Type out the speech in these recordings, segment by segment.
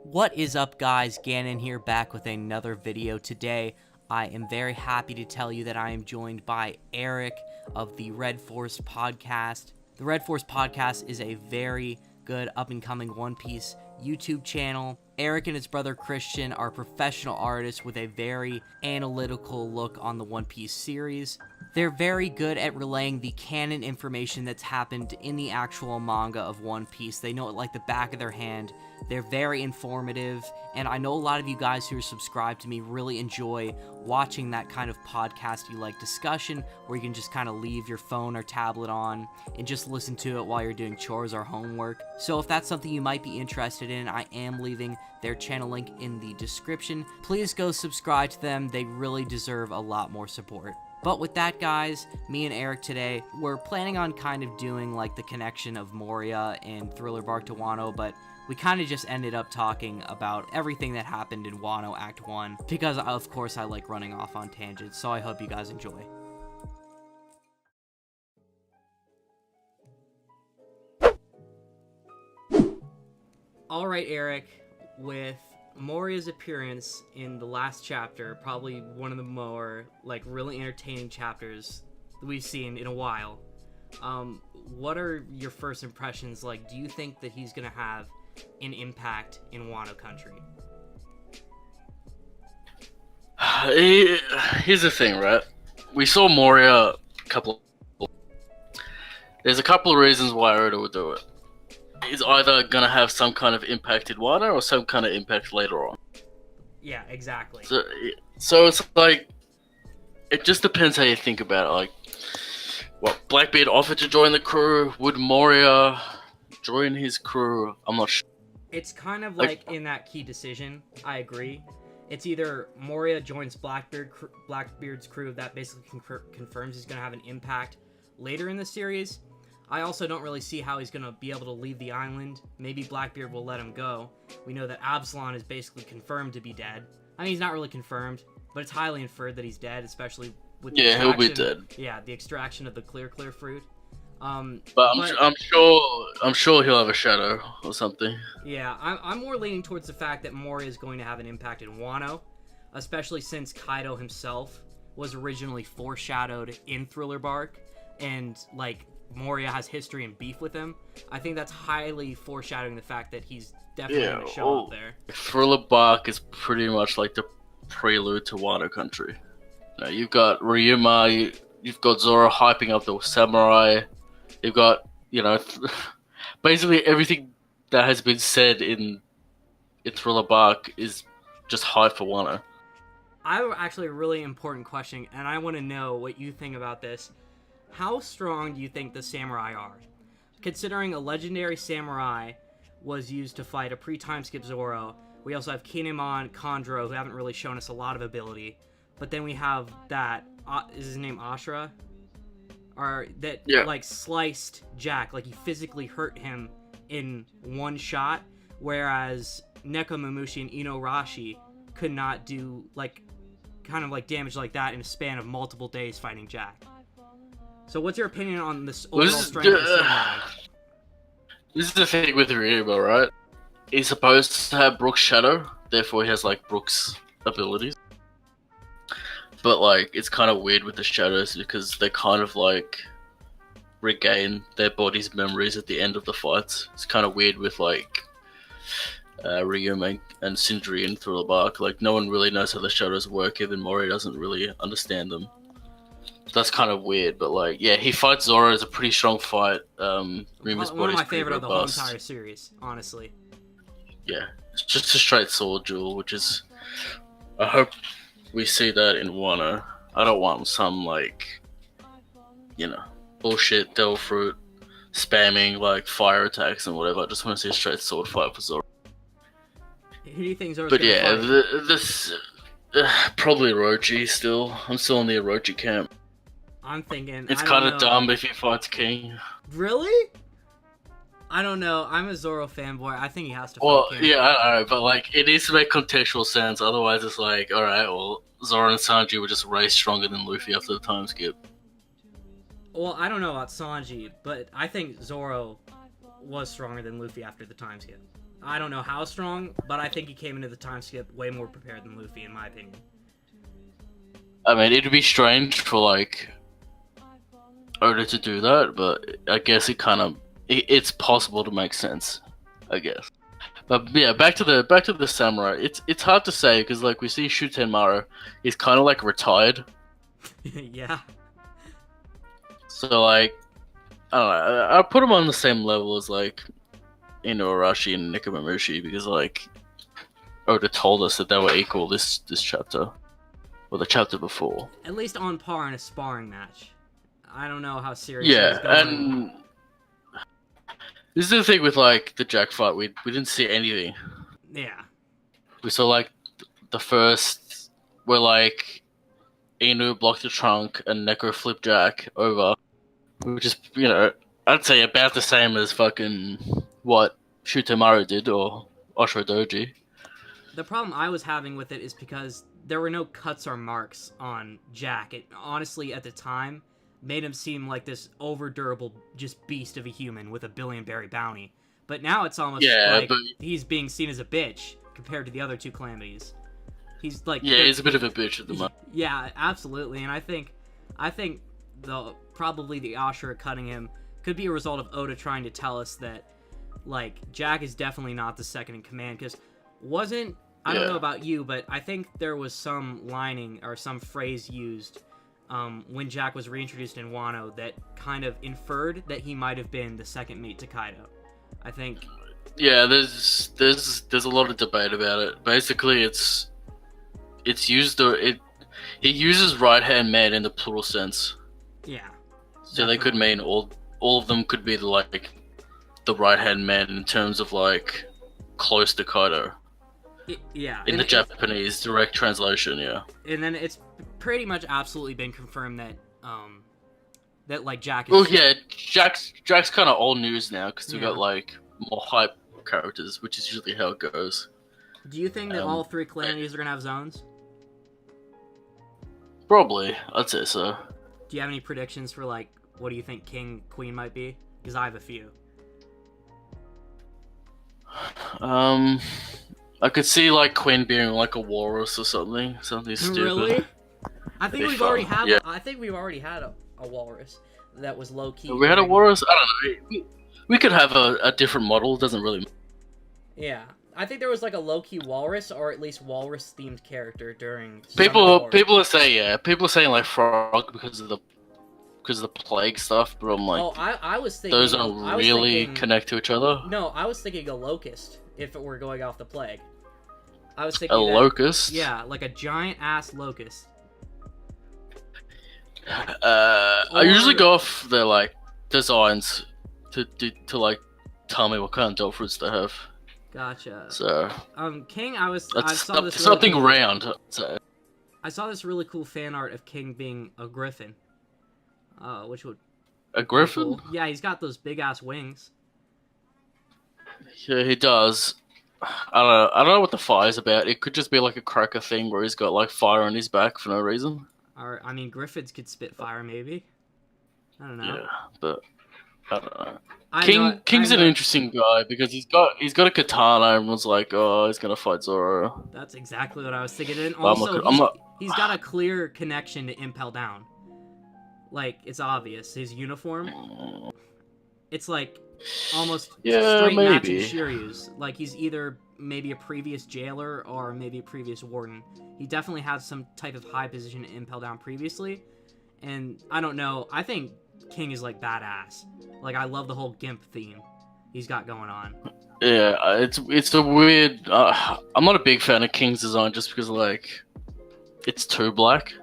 What is up, guys? Gannon here, back with another video. Today I am very happy to tell you that I am joined by Eric of the RedForcePodcast. The RedForcePodcast is a very good up-and-coming One Piece YouTube channel. Eric and his brother Christian are professional artists with a very analytical look on the One Piece series. They're very good at relaying the canon information that's happened in the actual manga of One Piece. They know it like the back of their hand. They're very informative, and I know a lot of you guys who are subscribed to me really enjoy watching that kind of podcast you like discussion, where you can just kind of leave your phone or tablet on and just listen to it while you're doing chores or homework. So if that's something you might be interested in, I am leaving their channel link in the description. Please go subscribe to them. They really deserve a lot more support. But with that, guys, me and Eric today, we're planning on kind of doing like the connection of Moria and Thriller Bark to Wano, but we kind of just ended up talking about everything that happened in Wano Act 1, because of course I like running off on tangents, so I hope you guys enjoy. Alright, Eric, with Moria's appearance in the last chapter, probably one of the more, like, really entertaining chapters that we've seen in a while, what are your first impressions? Like, do you think that he's gonna have an impact in Wano country? Here's the thing, right? We saw Moria There's a couple of reasons why Oda would do it. He's either gonna have some kind of impact in Wano or some kind of impact later on. Yeah, exactly. So it's like, it just depends how you think about it. Like, what, Blackbeard offered to join the crew? Would Moria join his crew? I'm not sure. It's kind of like in that key decision, I agree. It's either Moria joins Blackbeard's crew, that basically confirms he's going to have an impact later in the series. I also don't really see how he's going to be able to leave the island. Maybe Blackbeard will let him go. We know that Absalom is basically confirmed to be dead. I mean, he's not really confirmed, but it's highly inferred that he's dead, especially with the he'll be dead. Yeah, the extraction of the clear fruit. But I'm sure he'll have a shadow or something. Yeah, I'm more leaning towards the fact that Moria is going to have an impact in Wano, especially since Kaido himself was originally foreshadowed in Thriller Bark, and like Moria has history and beef with him. I think that's highly foreshadowing the fact that he's definitely going to show up there. Thriller Bark is pretty much like the prelude to Wano country. You know, you've got Ryuma, you've got Zoro hyping up the samurai. You've got, you know, basically everything that has been said in Thriller Bark is just hype for Wano. I have actually a really important question, and I want to know what you think about this. How strong do you think the samurai are? Considering a legendary samurai was used to fight a pre-time skip Zoro, we also have Kinemon, Kondro, who haven't really shown us a lot of ability, but then we have that, is his name Ashura? Or that, like, sliced Jack, like he physically hurt him in one shot, whereas Nekomamushi and Inuarashi could not do, like, kind of like damage like that in a span of multiple days fighting Jack. So what's your opinion on this overall strength of the samurai? This is the thing with Ryuba, right? He's supposed to have Brook's shadow, therefore he has, like, Brook's abilities. But, like, it's kind of weird with the shadows because they kind of, like, regain their body's memories at the end of the fights. It's kind of weird with, like, Ryuma and Sindri in Thriller Bark. Like, no one really knows how the shadows work, even Mori doesn't really understand them. So that's kind of weird, but, like, yeah, he fights Zoro. It's a pretty strong fight. Ryuma's body's one of my favorite of the whole robust. entire series, honestly. Yeah, it's just a straight sword duel, which is... I hope we see that in Wano. I don't want some, like, you know, bullshit devil fruit spamming, like, fire attacks and whatever. I just want to see a straight sword fight for Zoro. Who do you think Zoro's But gonna yeah, fight? this probably Orochi still. I'm still in the Orochi camp. I'm thinking... It's kind of dumb if he fights King. Really? I don't know. I'm a Zoro fanboy. I think he has to fight Well, King. yeah, I know, but, like, it needs to make contextual sense. Otherwise, it's like, alright, well, Zoro and Sanji were just way stronger than Luffy after the time skip. Well, I don't know about Sanji, but I think Zoro was stronger than Luffy after the time skip. I don't know how strong, but I think he came into the time skip way more prepared than Luffy, in my opinion. I mean, it'd be strange for like Oda to do that, but I guess it's possible to make sense, I guess. But yeah, back to the samurai. It's hard to say because like we see Shutenmaru, he's kind of like retired. Yeah. So like, I don't know. I put him on the same level as like Inuarashi and Nekomamushi because like Oda told us that they were equal this chapter, or the chapter before. At least on par in a sparring match. I don't know how serious. Yeah, he's going. and this is the thing with like the Jack fight. We didn't see anything. Yeah. We saw like the first where like Inu blocked the trunk and Neko flipped Jack over, which is I'd say about the same as fucking what Shutemaru did or Oshiro Doji. The problem I was having with it is because there were no cuts or marks on Jack. It honestly, at the time, made him seem like this over-durable just beast of a human with a billion-berry bounty. But now it's almost he's being seen as a bitch compared to the other two calamities. He's like... Yeah, he's a bit of a bitch at the moment. Yeah, absolutely. And I think probably the Ashura cutting him could be a result of Oda trying to tell us that, like, Jack is definitely not the second in command, because I don't know about you, but I think there was some lining or some phrase used when Jack was reintroduced in Wano that kind of inferred that he might have been the second mate to Kaido. I think. Yeah, there's a lot of debate about it. Basically, it uses right hand man in the plural sense. Yeah. So they could mean all of them could be like the right hand man in terms of like close to Kaido. Yeah. In the Japanese direct translation, yeah. And then it's pretty much absolutely been confirmed that that like Jack is... Well, yeah, Jack's kind of old news now because we got like more hype characters, which is usually how it goes. Do you think that all three calamities are gonna have zones? Probably, I'd say so. Do you have any predictions for like what do you think King Queen might be? Because I have a few. I could see like Queen being like a walrus or something stupid. Really? I think we've already had. Yeah. I think we've already had a walrus that was low key. We had a walrus. I don't know. We could have a different model. It doesn't really. Yeah, I think there was like a low key walrus, or at least walrus themed character during. People are saying like frog because of the plague stuff, but I'm like, I was thinking those don't really connect to each other. No, I was thinking a locust if it were going off the plague. I was thinking locust. Yeah, like a giant ass locust. I usually go off their like designs to like tell me what kind of dog fruits they have. Gotcha. So King, I saw this something round. So. I saw this really cool fan art of King being a griffin. Which would a griffin? Cool. Yeah, he's got those big ass wings. Yeah, he does. I don't know what the fire's about. It could just be like a cracker thing where he's got like fire on his back for no reason. Or I mean, griffins could spit fire, maybe. I don't know. Yeah, but I don't know. King's an interesting guy because he's got a katana and everyone's like, oh, he's gonna fight Zoro. That's exactly what I was thinking. And also, he's got a clear connection to Impel Down. Like, it's obvious. His uniform, it's like almost straight matching Shiryu's. Like, he's either maybe a previous jailer or maybe a previous warden. He definitely had some type of high position in Impel Down previously. And I don't know, I think King is like badass. Like, I love the whole Gimp theme he's got going on. Yeah, it's a weird... I'm not a big fan of King's design just because, like, it's too black.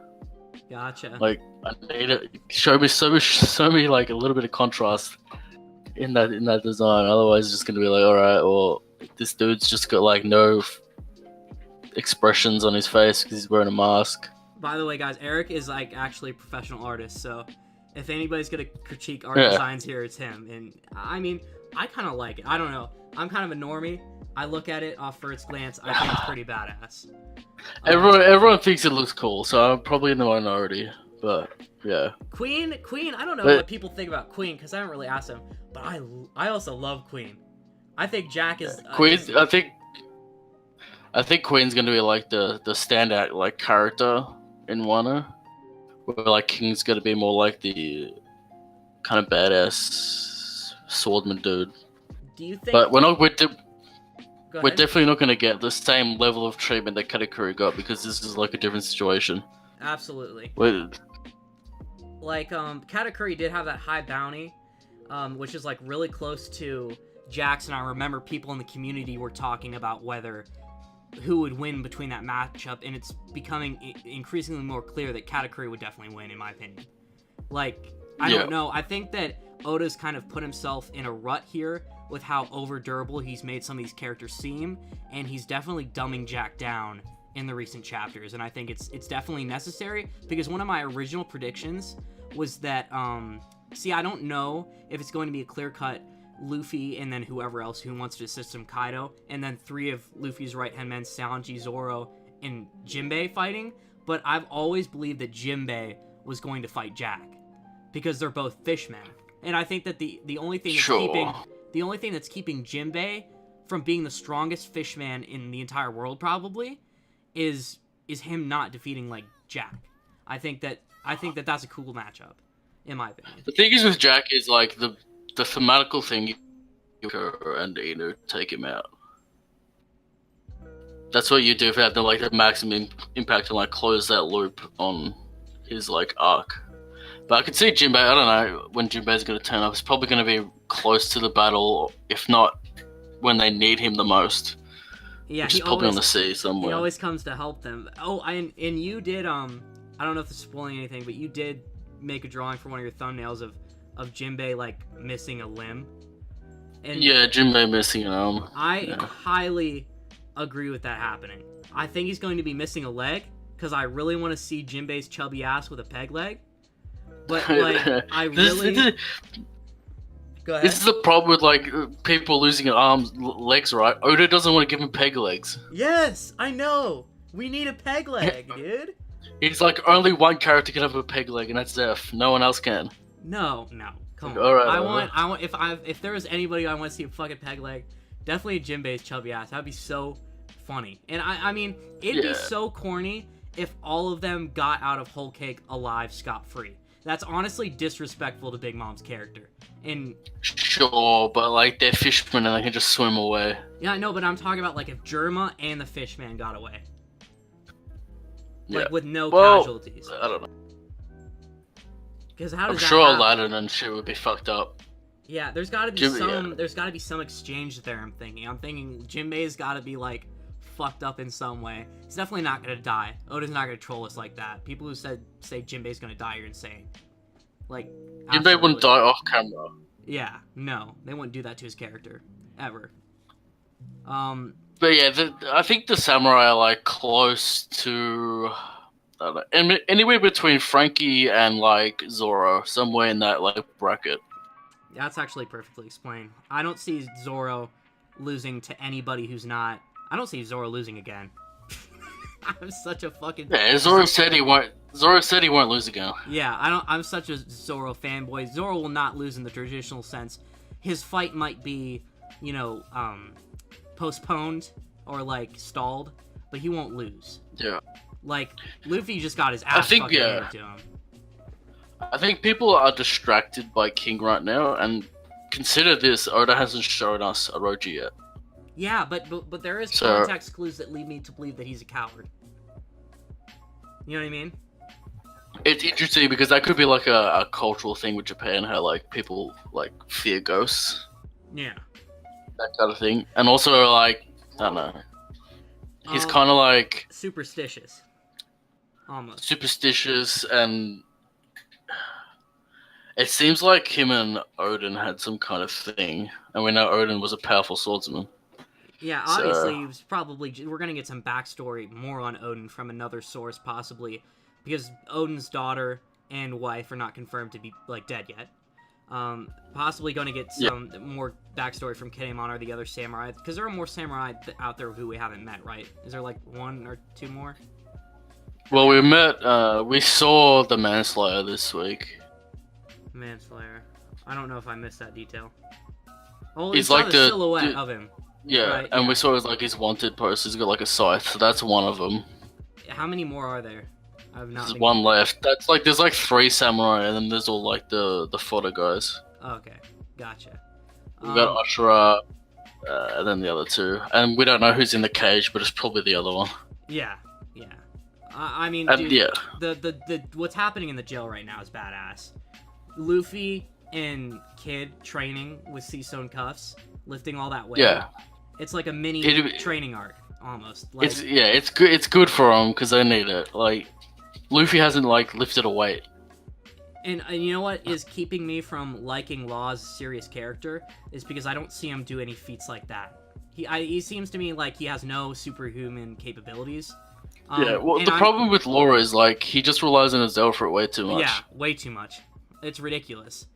Gotcha. Like, I need it. Show me like a little bit of contrast in that design. Otherwise, it's just gonna be like, all right, well, this dude's just got like no expressions on his face because he's wearing a mask. By the way, guys, Eric is like actually a professional artist, so if anybody's gonna critique art designs here, it's him. And I mean, I kind of like it. I don't know. I'm kind of a normie. I look at it off first glance. I think it's pretty badass. Everyone thinks it looks cool, so I'm probably in the minority. But yeah, Queen. I don't know what people think about Queen because I haven't really asked them. But I also love Queen. I think Jack is Queen. I think Queen's gonna be like the standout like character in Wano, where like King's gonna be more like the kind of badass swordman dude. Do you think? But we're Go we're ahead. definitely not gonna get the same level of treatment that Katakuri got because this is like a different situation. Absolutely. Where, Like, Katakuri did have that high bounty, which is, like, really close to Jackson. I remember people in the community were talking about who would win between that matchup, and it's becoming increasingly more clear that Katakuri would definitely win, in my opinion. Like, I don't know. I think that Oda's kind of put himself in a rut here with how over-durable he's made some of these characters seem, and he's definitely dumbing Jack down in the recent chapters, and I think it's definitely necessary, because one of my original predictions was that, I don't know if it's going to be a clear-cut Luffy and then whoever else who wants to assist him, Kaido, and then 3 of Luffy's right-hand men, Sanji, Zoro, and Jinbei fighting, but I've always believed that Jinbei was going to fight Jack, because they're both fishmen, and I think that the only thing that's keeping Jinbei from being the strongest fishman in the entire world probably is him not defeating like Jack. I think that that's a cool matchup, in my opinion. the thing is with Jack is like the thematical thing, and Inu take him out. That's what you do if you have the maximum impact and like close that loop on his like arc. But I could see Jinbei. I don't know when Jinbei's going to turn up. It's probably going to be close to the battle, if not when they need him the most. Yeah, which is probably on the sea somewhere. He always comes to help them. Oh, and you did I don't know if this is spoiling anything, but you did make a drawing for one of your thumbnails of Jinbei like missing a limb. And yeah, Jinbei missing an arm. I highly agree with that happening. I think he's going to be missing a leg because I really want to see Jinbei's chubby ass with a peg leg. But like, I really. Go ahead. This is the problem with like people losing arms, legs, right? Oda doesn't want to give him peg legs. Yes, I know. We need a peg leg, dude. It's like only one character can have a peg leg, and that's Zeph. No one else can. No, come on. All right, I want. If there was anybody I want to see a fucking peg leg, definitely Jinbei's chubby ass. That'd be so funny. And I mean, it'd be so corny if all of them got out of Whole Cake alive, scot-free. That's honestly disrespectful to Big Mom's character. And sure, but like they're fishermen and they can just swim away. Yeah, I know, but I'm talking about like if Germa and the fishman got away, like with no casualties. I don't know. Because how does I'm that sure happen? Aladdin and shit would be fucked up. Yeah, there's got to be There's got to be some exchange there. I'm thinking Jinbei's got to be like fucked up in some way. He's definitely not gonna die. Oda's not gonna troll us like that. People who say Jinbei's gonna die are insane. Like, Jinbei wouldn't die off camera. Yeah, no, they wouldn't do that to his character ever. But yeah, I think the samurai are like close to, I don't know, anywhere between Frankie and like Zoro, somewhere in that like bracket. That's actually perfectly explained. I don't see Zoro losing to anybody who's not. I don't see Zoro losing again. I'm such a fucking. Yeah, Zoro said he won't lose again. Yeah, I'm such a Zoro fanboy. Zoro will not lose in the traditional sense. His fight might be, postponed or like stalled, but he won't lose. Yeah. Like Luffy just got his ass fucking handed to him. I think people are distracted by King right now, and consider this: Oda hasn't shown us Orochi yet. Yeah, but there is context clues that lead me to believe that he's a coward. You know what I mean? It's interesting because that could be like a cultural thing with Japan, how like people like fear ghosts. Yeah. That kind of thing. And also like, I don't know. He's kind of like superstitious. Almost. Superstitious, and it seems like him and Odin had some kind of thing. And we know Odin was a powerful swordsman. Yeah, obviously, he was probably. We're gonna get some backstory more on Odin from another source, possibly, because Odin's daughter and wife are not confirmed to be like dead yet. Possibly going to get some more backstory from Kinemon or the other samurai, because there are more samurai out there who we haven't met, right? Is there like 1 or 2 more? Well, we saw the Manslayer this week. Manslayer. I don't know if I missed that detail. Oh, He's it's like got a the silhouette the- of him. yeah, Right, and yeah. we saw his wanted poster. He's got like a scythe. So that's one of them. How many more are there? I've not There's been. one left. That's like there's like 3 samurai, and then there's all like the fodder guys. Okay, gotcha. We got Ashura, and then the other two, and we don't know who's in the cage, but it's probably the other one. Yeah. I mean, And dude, yeah, the what's happening in the jail right now is badass. Luffy and Kid training with sea stone cuffs, lifting all that weight. yeah. It's like a mini It- training arc almost. Like, It's good. It's good for them because they need it. Like Luffy hasn't like lifted a weight. and you know what is keeping me from liking Law's serious character is because I don't see him do any feats like that. He seems to me like he has no superhuman capabilities. Yeah. Well, and the problem with Law is like he just relies on his Zelfrit way too much. Yeah, way too much. It's ridiculous.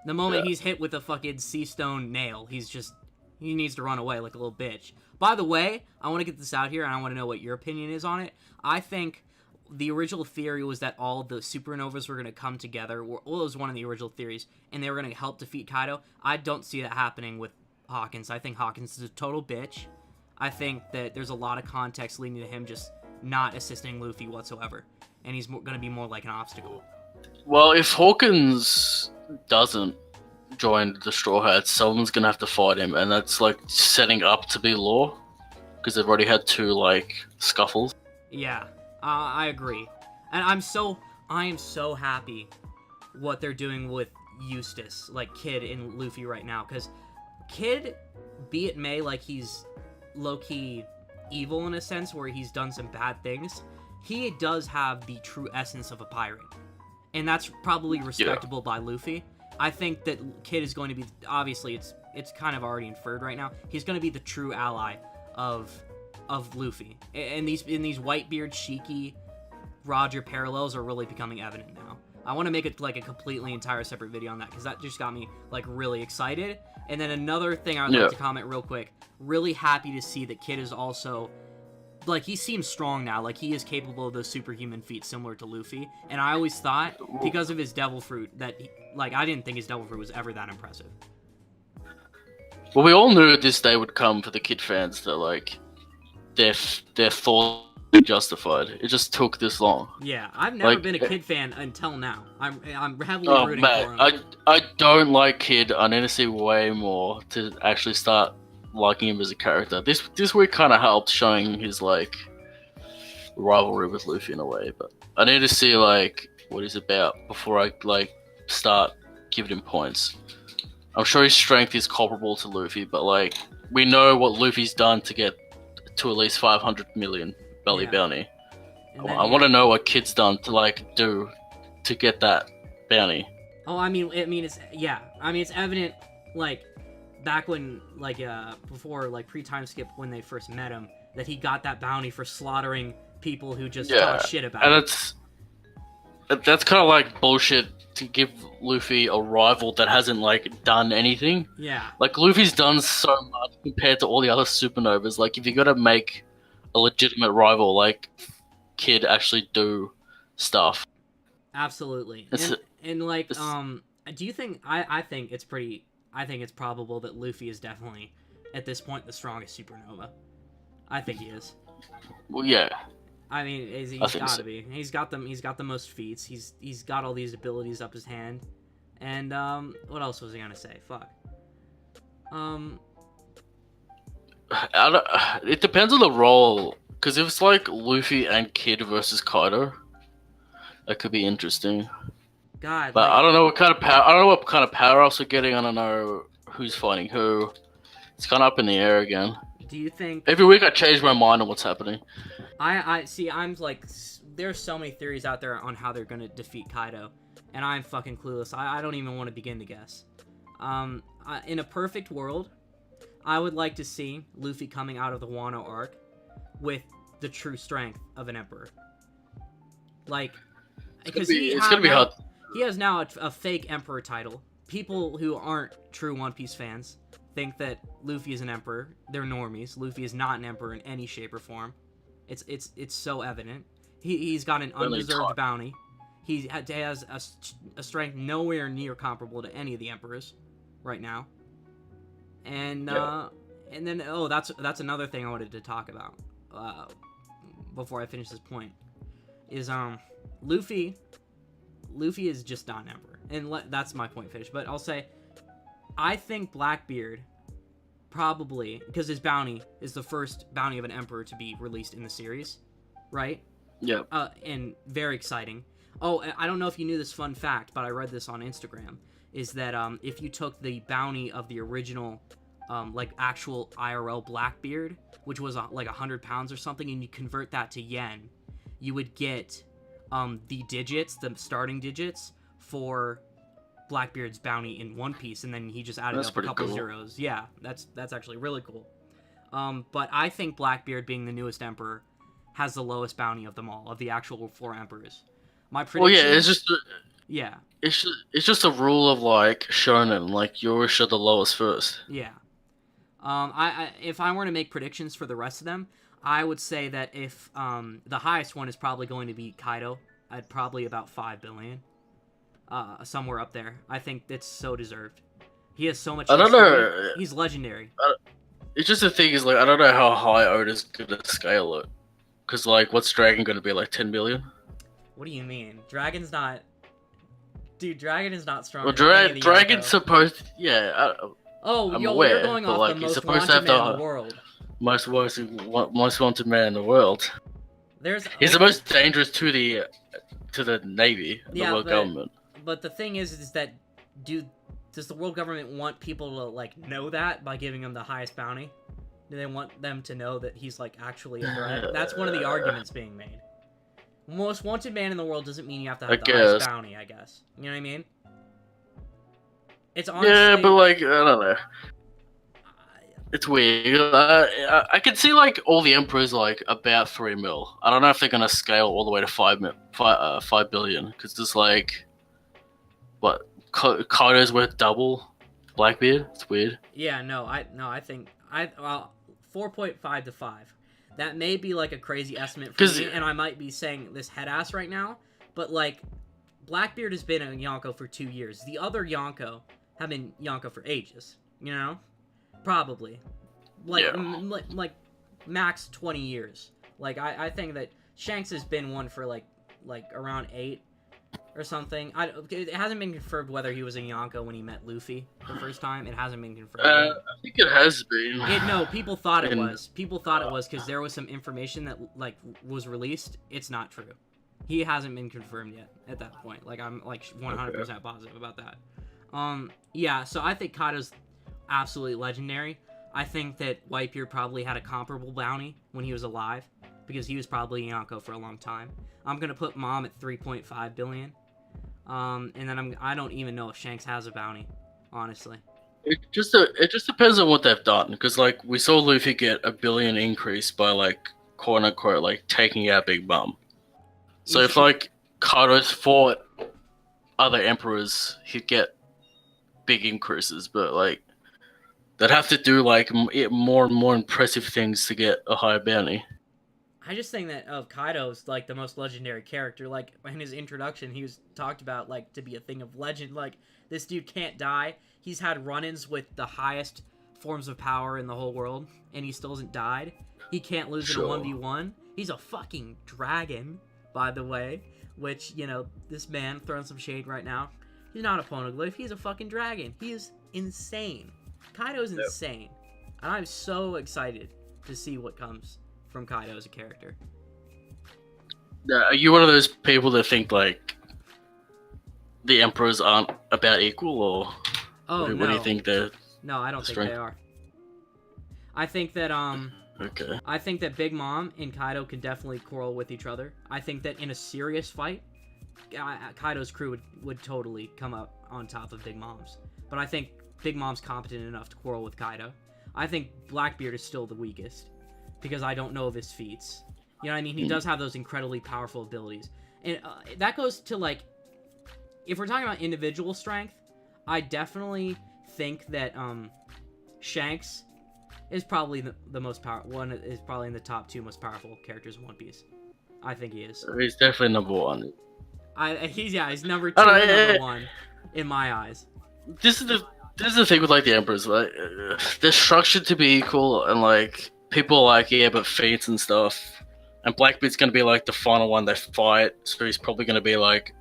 The moment he's hit with a fucking sea stone nail, he needs to run away like a little bitch. By the way, I want to get this out here, and I want to know what your opinion is on it. I think the original theory was that all the supernovas were going to come together. Well, it was one of the original theories, and they were going to help defeat Kaido. I don't see that happening with Hawkins. I think Hawkins is a total bitch. I think that there's a lot of context leading to him just not assisting Luffy whatsoever, and he's going to be more like an obstacle. Well, if Hawkins doesn't join the Straw Hats, someone's gonna have to fight him, and that's like setting up to be Law because they've already had 2 like scuffles. Yeah, I agree, and I am so happy what they're doing with Eustace, like Kid and Luffy right now, because Kid, be it may like he's low-key evil in a sense where he's done some bad things, he does have the true essence of a pirate, and that's probably respectable by Luffy. I think that Kid is going to be, obviously it's kind of already inferred right now, he's going to be the true ally of Luffy. And these Whitebeard, Shiki, Roger parallels are really becoming evident now. I want to make it like a completely entire separate video on that because that just got me like really excited. And then another thing I would like to comment real quick, really happy to see that Kid is also, like, he seems strong now. Like, he is capable of those superhuman feats similar to Luffy. And I always thought, because of his Devil Fruit, that, I didn't think his Devil Fruit was ever that impressive. Well, we all knew this day would come for the Kid fans that like their thoughts were justified. It just took this long. Yeah, I've never been a Kid fan until now. I'm heavily rooting for him. I don't like Kid. I need to see way more to actually start liking him as a character. This week kind of helped showing his like rivalry with Luffy in a way, but I need to see like what he's about before I like start giving him points. I'm sure his strength is comparable to Luffy, but like we know what Luffy's done to get to at least 500 million belly bounty. I want to know what Kid's done to like do to get that bounty. Oh, it's evident, like, back when, like, before, like, pre-time skip when they first met him, that he got that bounty for slaughtering people who just talk shit about him. And that's kind of like bullshit to give Luffy a rival that hasn't, like, done anything. Yeah. Like, Luffy's done so much compared to all the other supernovas. Like, if you gotta make a legitimate rival, like, Kid actually do stuff. Absolutely. Do you think, I think it's probable that Luffy is definitely, at this point, the strongest supernova. I think he is. Well, yeah. I mean, he's got to be. He's got the most feats. He's got all these abilities up his hand. And, what else was I gonna say? Fuck. It depends on the role. Because if it's like Luffy and Kid versus Kaido, that could be interesting. God. But I don't know what kind of power. I don't know what kind of power ups we're getting. I don't know who's fighting who. It's kind of up in the air again. Do you think every week I change my mind on what's happening? I see. I'm like, there's so many theories out there on how they're gonna defeat Kaido, and I'm fucking clueless. I don't even want to begin to guess. In a perfect world, I would like to see Luffy coming out of the Wano arc with the true strength of an emperor. Like, because it's gonna be hard. He has now a fake emperor title. People who aren't true One Piece fans think that Luffy is an emperor. They're normies. Luffy is not an emperor in any shape or form. It's so evident. He's got an undeserved bounty. He has a strength nowhere near comparable to any of the emperors right now. And then that's another thing I wanted to talk about before I finish this point is Luffy is just not an emperor, and that's my point finished. But I'll say I think Blackbeard probably, because his bounty is the first bounty of an emperor to be released in the series, right? Yeah. And very exciting. Oh, I don't know if you knew this fun fact, but I read this on Instagram, is that if you took the bounty of the original, like actual IRL Blackbeard, which was like 100 pounds or something, and you convert that to yen, you would get the digits, the starting digits for Blackbeard's bounty in One Piece, and then he just added up a couple zeros. Yeah, that's actually really cool. But I think Blackbeard, being the newest emperor, has the lowest bounty of them all, of the actual 4 emperors. My prediction... Well, yeah, it's just... Yeah. It's just a rule of, like, shonen. Like, you always show the lowest first. Yeah. If I were to make predictions for the rest of them, I would say that if the highest one is probably going to be Kaido at probably about 5 billion. Somewhere up there. I think it's so deserved. He has so much history. I don't know. He's legendary. It's just the thing is, like, I don't know how high Oda's gonna scale it. Because, like, what's Dragon gonna be, like, 10 billion? What do you mean? Dragon's not... Dude, Dragon is not strong. Well, Dragon's supposed... Yeah, I'm aware, you're going off like, the he's most supposed wanted to have man in the world. Most wanted man in the world. He's the most dangerous to the Navy, the world government. But the thing is that, does the world government want people to, like, know that by giving him the highest bounty? Do they want them to know that he's, like, actually a threat? That's one of the arguments being made. Most wanted man in the world doesn't mean you have to have the highest bounty, I guess. You know what I mean? It's honestly... Yeah, but, like, I don't know. It's weird. I can see, like, all the emperors, like, about 3 mil. I don't know if they're gonna scale all the way to 5 billion, because there's, like... What? Kaido's worth double Blackbeard? It's weird. Yeah, I think 4.5 to 5. That may be like a crazy estimate for me, and I might be saying this head ass right now, but like Blackbeard has been a Yonko for 2 years. The other Yonko have been Yonko for ages, you know? Probably. Like max 20 years. Like I think that Shanks has been one for like around 8 or something. It hasn't been confirmed whether he was a Yonko when he met Luffy the first time. It hasn't been confirmed. I think it has been. No, people thought it was. People thought it was because there was some information that like was released. It's not true. He hasn't been confirmed yet at that point. Like I'm like 100% positive about that. Yeah. So I think Kaido's absolutely legendary. I think that Whitebeard probably had a comparable bounty when he was alive because he was probably a Yonko for a long time. I'm gonna put Mom at 3.5 billion. And then I don't even know if Shanks has a bounty, honestly. It just depends on what they've done, because like we saw Luffy get a 1 billion increase by like quote unquote like taking out Big Mom. So if like Kaido's fought other emperors, he'd get big increases, but like they'd have to do like more and more impressive things to get a higher bounty. I just think that Kaido's like the most legendary character. Like in his introduction, he was talked about like to be a thing of legend. Like this dude can't die. He's had run-ins with the highest forms of power in the whole world, and he still hasn't died. He can't lose in a 1v1. He's a fucking dragon, by the way. Which, you know, this man throwing some shade right now. He's not a poneglyph. He's a fucking dragon. He is insane. Kaido's insane. And I'm so excited to see what comes from Kaido as a character. Are you one of those people that think like the emperors aren't about equal, or what do you think they're? No, I don't think they are. I think that Okay. I think that Big Mom and Kaido can definitely quarrel with each other. I think that in a serious fight, Kaido's crew would totally come up on top of Big Mom's. But I think Big Mom's competent enough to quarrel with Kaido. I think Blackbeard is still the weakest, because I don't know of his feats. You know what I mean? He does have those incredibly powerful abilities. And that goes to, like, if we're talking about individual strength, I definitely think that Shanks is probably the most powerful one. Is probably in the top 2 most powerful characters in One Piece. I think he is. He's definitely number 1. He's number 2 and number 1 in my eyes. This is this is the thing with like the Emperors, like they're structured to be equal, and like people are like, yeah, but feats and stuff. And Blackbeard's gonna be like the final one they fight, so he's probably gonna be like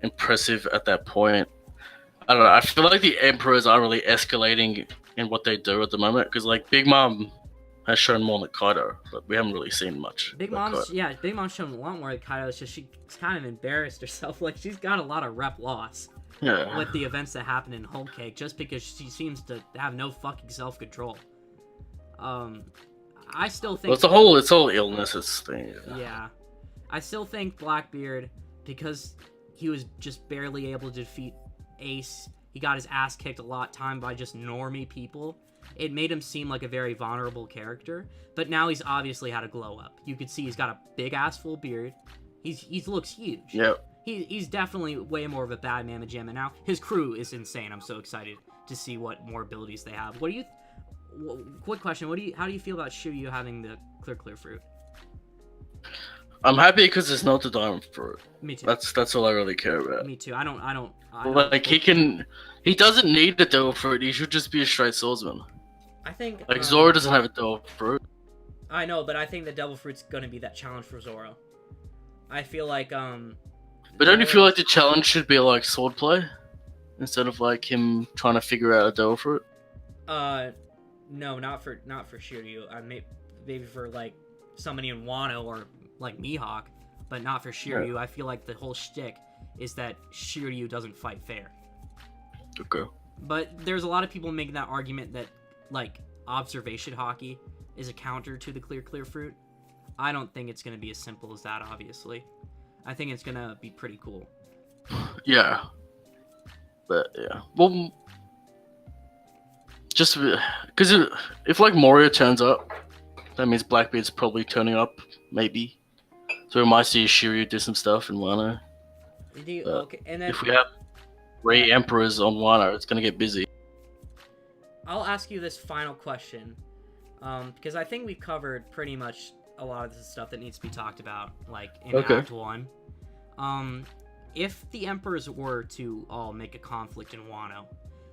impressive at that point. I don't know. I feel like the Emperors are really escalating in what they do at the moment, because like Big Mom has shown more than Kaido, but we haven't really seen much. Big Mom's shown a lot more than Kaido. It's just she's kind of embarrassed herself. Like she's got a lot of rep loss. Yeah. With the events that happen in Whole Cake, just because she seems to have no fucking self-control. I still think... Well, it's all illnesses thing. Yeah. I still think Blackbeard, because he was just barely able to defeat Ace, he got his ass kicked a lot of time by just normie people. It made him seem like a very vulnerable character, but now he's obviously had a glow up. You could see he's got a big ass full beard. He looks huge. Yep. He's definitely way more of a bad mamma jamma now. His crew is insane. I'm so excited to see what more abilities they have. Quick question. How do you feel about Shiryu having the clear fruit? I'm happy because it's not the diamond fruit. Me too. That's all I really care about. Me too. I don't like he doesn't need the devil fruit. He should just be a straight swordsman. I think like Zoro doesn't have a devil fruit. I know, but I think the devil fruit's gonna be that challenge for Zoro. I feel like But don't you feel like the challenge should be like swordplay instead of like him trying to figure out a devil fruit? No, not for Shiryu. Maybe for like somebody in Wano or like Mihawk, but not for Shiryu. Yeah. I feel like the whole shtick is that Shiryu doesn't fight fair. Okay. But there's a lot of people making that argument that like observation hockey is a counter to the clear fruit. I don't think it's gonna be as simple as that. Obviously, I think it's gonna be pretty cool. Yeah. But yeah, well, just because if like Moria turns up, that means Blackbeard's probably turning up, maybe. So we might see Shiryu do some stuff in Wano. Okay, and then if we have 3 Emperors on Wano, it's gonna get busy. I'll ask you this final question, because I think we've covered pretty much a lot of the stuff that needs to be talked about, like in Act 1. If the Emperors were to all make a conflict in Wano,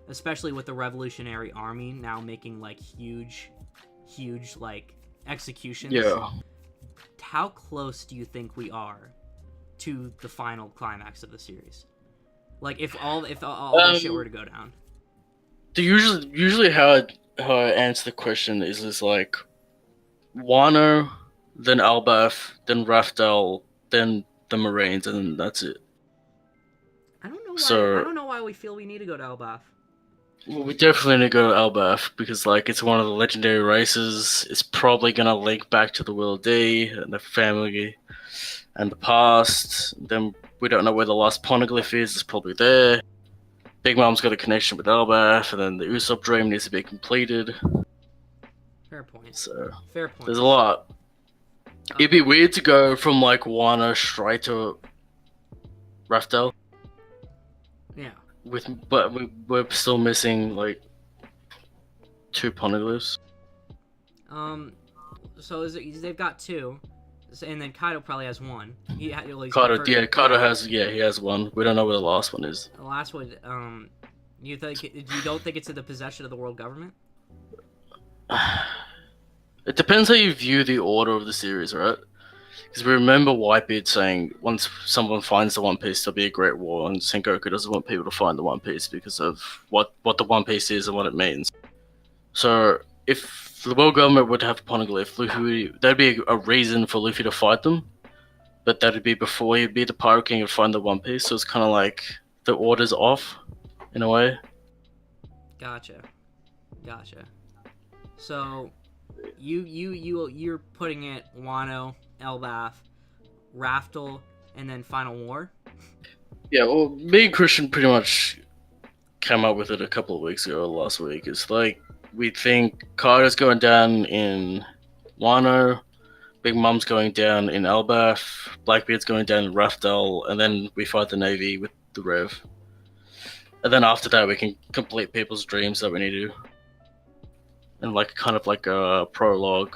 especially with the Revolutionary Army now making like huge like executions, how close do you think we are to the final climax of the series? Like if all this shit were to go down. Usually how I answer the question is like Wano, then Elbaf, then Raftel, then the Marines, and then that's it. I don't know why we feel we need to go to Elbaf. Well, we definitely need to go to Elbaf because like it's one of the legendary races. It's probably gonna link back to the Will D and the family and the past. Then we don't know where the last poneglyph is. It's probably there. Big Mom's got a connection with Elbaf, and then the Usopp dream needs to be completed. Fair point. So fair point. There's a lot. It'd be weird to go from like Wano straight to Raftel. Yeah. But we're still missing like 2 poneglyphs. So they've got 2, and then Kaido probably has 1. Kaido has 1. We don't know where the last one is. The last one, you don't think it's in the possession of the world government? It depends how you view the order of the series, right? Because we remember Whitebeard saying once someone finds the One Piece, there'll be a great war, and Sengoku doesn't want people to find the One Piece because of what the One Piece is and what it means. So if the world government would have a poneglyph, that'd be a reason for Luffy to fight them, but that'd be before he'd be the Pirate King and find the One Piece. So it's kind of like the order's off, in a way. Gotcha. So you're putting it Wano, Elbaf, Raftel, and then Final War? Yeah, well, me and Christian pretty much came up with it a couple of weeks ago, last week. It's like, we think Kaido's going down in Wano, Big Mom's going down in Elbaf, Blackbeard's going down in Raftel, and then we fight the Navy with the Rev. And then after that, we can complete people's dreams that we need to. And like, kind of like a prologue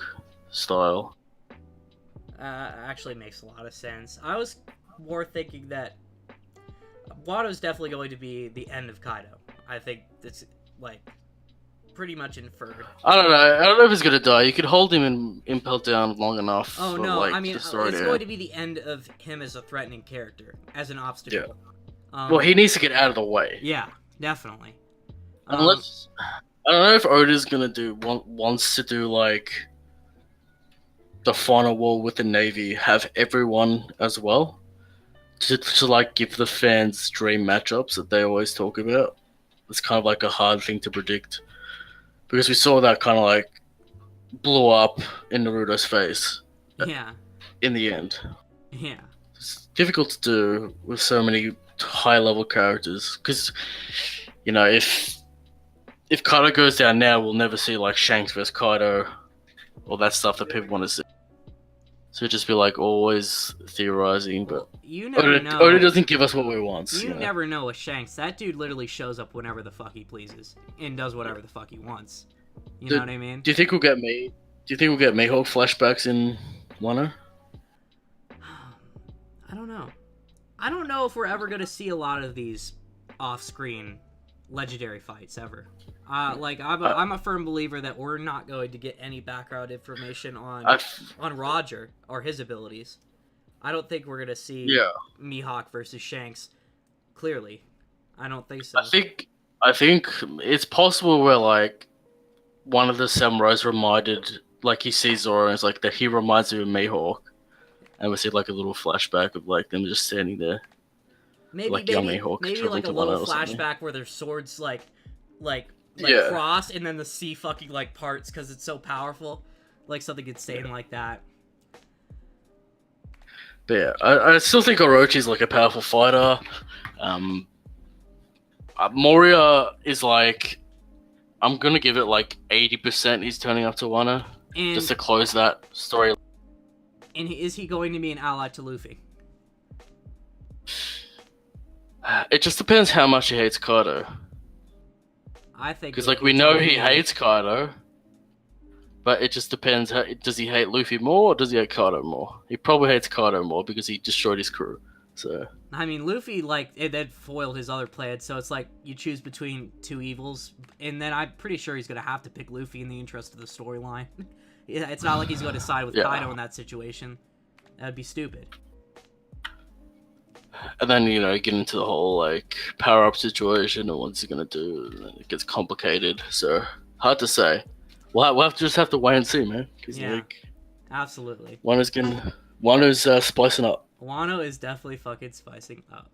style. Actually makes a lot of sense. I was more thinking that Wano's definitely going to be the end of Kaido. I think it's like pretty much inferred. I don't know. I don't know if he's gonna die. You could hold him and impel down long enough. Oh for, no, like, I mean the it's story going to be the end of him as a threatening character, as an obstacle. Well, he needs to get out of the way. Yeah, definitely. Unless I don't know if Oda's gonna wants to do like the final war with the Navy, have everyone as well, to like give the fans dream matchups that they always talk about. It's kind of like a hard thing to predict because we saw that kind of like blew up in Naruto's face. Yeah. In the end. Yeah. It's difficult to do with so many high level characters because, you know, if Kaido goes down now, we'll never see like Shanks vs Kaido, all that stuff that people want to see. So it'd just be like always theorizing, but you never know. Oda doesn't give us what we want. You never know with Shanks. That dude literally shows up whenever the fuck he pleases and does whatever the fuck he wants. You know what I mean? Do you think we'll get Mihawk flashbacks in Wano? I don't know. I don't know if we're ever gonna see a lot of these off-screen legendary fights ever. I'm a firm believer that we're not going to get any background information on Roger or his abilities. I don't think we're gonna see Mihawk versus Shanks clearly. I don't think so. I think it's possible where like one of the samurais reminded, like he sees Zoro and it's like that he reminds him of Mihawk, and we see like a little flashback of like them just standing there. Maybe like young Mihawk like a little flashback where their swords like cross and then the sea fucking like parts because it's so powerful, like something insane like that. But yeah, I still think Orochi's like a powerful fighter. Moria is like, I'm gonna give it like 80% he's turning up to Wano just to close that story. And is he going to be an ally to Luffy? It just depends how much he hates Kaido. I think because like we know he hates Kaido, but it just depends. Does he hate Luffy more or does he hate Kaido more? He probably hates Kaido more because he destroyed his crew. So I mean, Luffy it then foiled his other plan, so it's like you choose between two evils, and then I'm pretty sure he's gonna have to pick Luffy in the interest of the storyline. It's not like he's going to side with Kaido in that situation. That'd be stupid. And then, you know, get into the whole, like, power-up situation and what's he going to do. And it gets complicated. So, hard to say. We'll just have to wait and see, man. Yeah, like, absolutely. Wano's spicing up. Wano is definitely fucking spicing up.